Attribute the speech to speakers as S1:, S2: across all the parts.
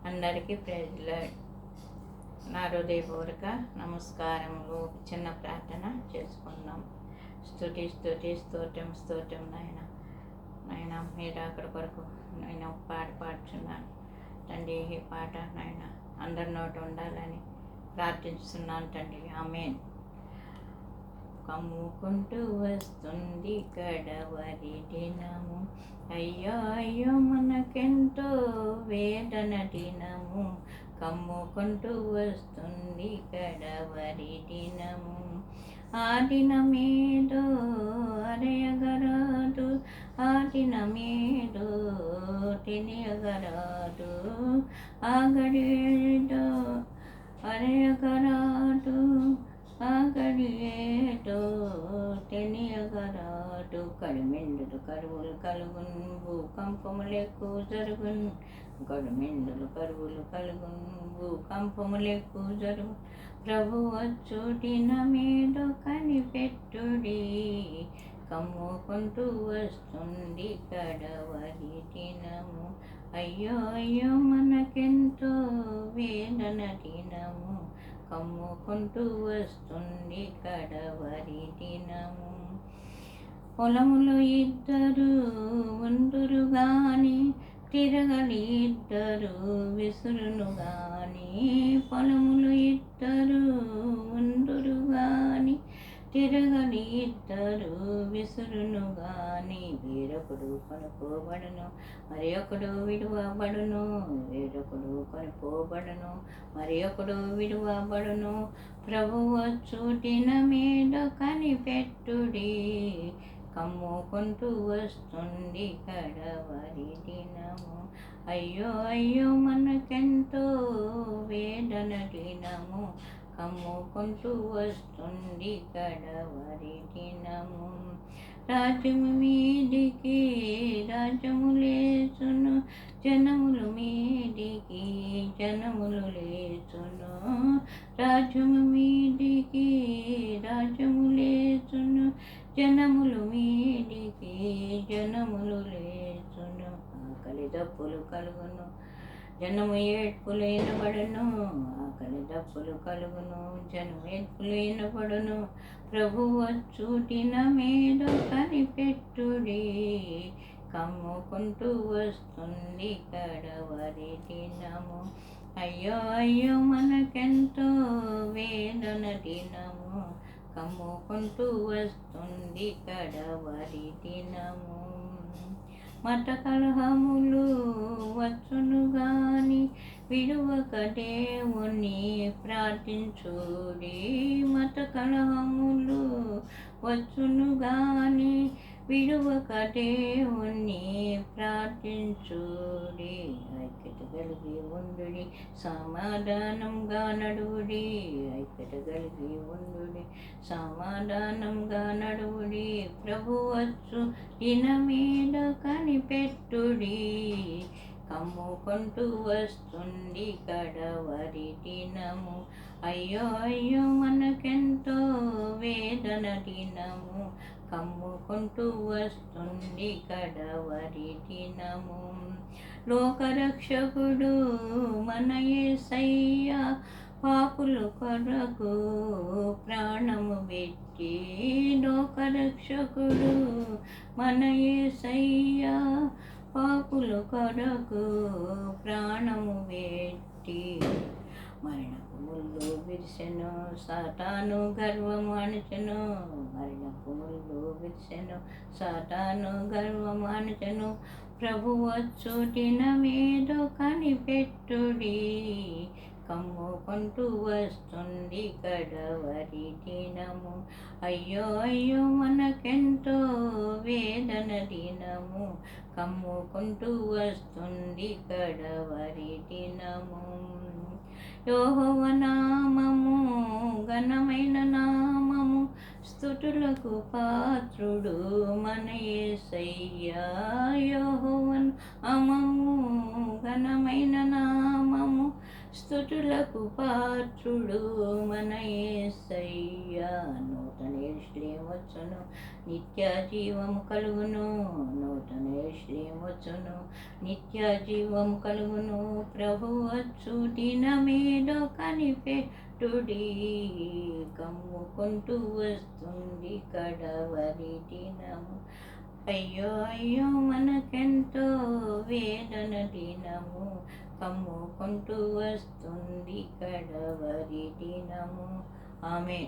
S1: అందరికీ praise lord. నా హృదయపూర్వక నమస్కారములు. చిన్న ప్రార్థన చేసుకుందాం. స్తుతి స్తుతి స్తోత్రం స్తోత్రం నాయన. నాయన మీరు అక్కడ కొరకు నేను పాడుచున్నాను తండ్రి. ఈ పాట నాయన అందరి నోటి ఉండాలని ప్రార్థిస్తున్నాను తండ్రి. ఆమేన్. కమ్ముకుంటూ వస్తుంది కడవరి దినము, అయ్యో అయ్యో మనకెంతో వేదన దినము. కమ్ముకుంటూ వస్తుంది కడవరి దినము, ఆ దినమేదో అరయగరాదు, ఆ దినమేదో తెలియగరాదు, ఆ గడియేదో అరయగరాదు, ఆ గడియేదో తెలియగరాదు. కడుమెండులు కరువులు కలుగును, భూకంపములు ఎక్కువ జరుగును. కడుమెండులు కరువులు కలుగును, భూకంపములు ఎక్కువ జరుగు. ప్రభు వచ్చు దినమేదో కనిపెట్టుడి, కమ్ముకుంటూ వస్తుంది కడవరి దినము. అయ్యో అయ్యో మనకెంతో వేదన దినము, కమ్ముకుంటూ వస్తుంది కడవరి దినము. పొలములో ఇద్దరు ఉందురు గాని, తిరగలి ఇద్దరు విసురును గాని. పొలములు ఇద్దరు ఉందురు గాని, తిరగలి ఇద్దరు విసురును గాని. వేరొకడు కొనుక్కోబడును, మరి ఒకడు విడువబడును. వేరొకడు కొనుక్కోబడును, మరి ఒకడు విడువబడును. ప్రభు వచ్చు దినమేదో కనిపెట్టుడి, కమ్ముకుంటూ వస్తుంది కడవరి దినము. అయ్యో అయ్యో మనకెంతో వేదన దినము, కమ్ముకుంటూ వస్తుంది కడవరి దినము. రాజ్యము మీదికి రాజ్యము లేచును, జనములు మీదికి జనములు లేచును. రాజ్యము మీదికి రాజ్యము లేచును, జనములు మీదికి జనములు లేచును. ఆకలి దప్పులు కలుగును, జనము ఏడ్పులు వినబడును. ఆకలి దప్పులు కలుగును, జనము ఏడ్పులు వినబడును. ప్రభు వచ్చు దినమేదో కనిపెట్టుడి, కమ్ముకుంటూ వస్తుంది కడవరి దినము. అయ్యో అయ్యో మనకెంతో వేదన దినము, కమ్ముకుంటూ వస్తుంది కడవరి దినము. మత కలహములు వచ్చును గాని, విడువక దేవుని ప్రార్థించుడి. మత కలహములు వచ్చును గాని, విడువక దేవుని ప్రార్థించుడి. ఐక్యత కలిగి ఉండుడి, సమాధానంగా నడువుడి. ఐక్యత కలిగి ఉండుడి, సమాధానంగా నడువుడి. ప్రభు వచ్చు దినమేదో కనిపెట్టుడి, కమ్ముకుంటూ వస్తుంది కడవరి దినము. అయ్యో అయ్యో మనకెంతో వేదన దినము, కమ్ముకుంటూ వస్తుంది కడవరి దినము. లోకరక్షకుడు మన యేసయ్య, పాపుల కొరకు ప్రాణము పెట్టి. లోకరక్షకుడు మన యేసయ్య, పాపుల కొరకు ప్రాణము పెట్టి. మరణపు ముళ్ళు విరిసెను, సాతాను గర్వము అణచెను. మరణపు ముళ్ళు విరిసెను, సాతాను గర్వము అణచెను. ప్రభు వచ్చు దినమేదో కనిపెట్టుడి, కమ్ముకుంటూ వస్తుంది కడవరి దినము. అయ్యో అయ్యో మనకెంతో వేదన దినము, కమ్ముకుంటూ వస్తుంది కడవరి దినము. యెహోవ నామము ఘనమైన నామము, స్తుతులకు పాత్రుడు మన యేసయ్య. యెహోవ నామము ఘనమైన నామము, స్తుతులకు పాత్రుడు మన యేసయ్యా. నూతన యెరూషలేము వచ్చును, నిత్య జీవము కలుగును. నూతన యెరూషలేము వచ్చును, నిత్య జీవము కలుగును. ప్రభు వచ్చు దినమేదో కనిపెట్టుడి, కమ్ముకుంటూ వస్తుంది కడవరి దినము. అయ్యో అయ్యో మనకెంతో వేదన దినము, కమ్ముకుంటూ వస్తుంది కడవరి దినము. ఆమె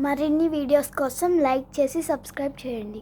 S2: మరిన్ని వీడియోస్ కోసం లైక్ చేసి సబ్స్క్రైబ్ చేయండి.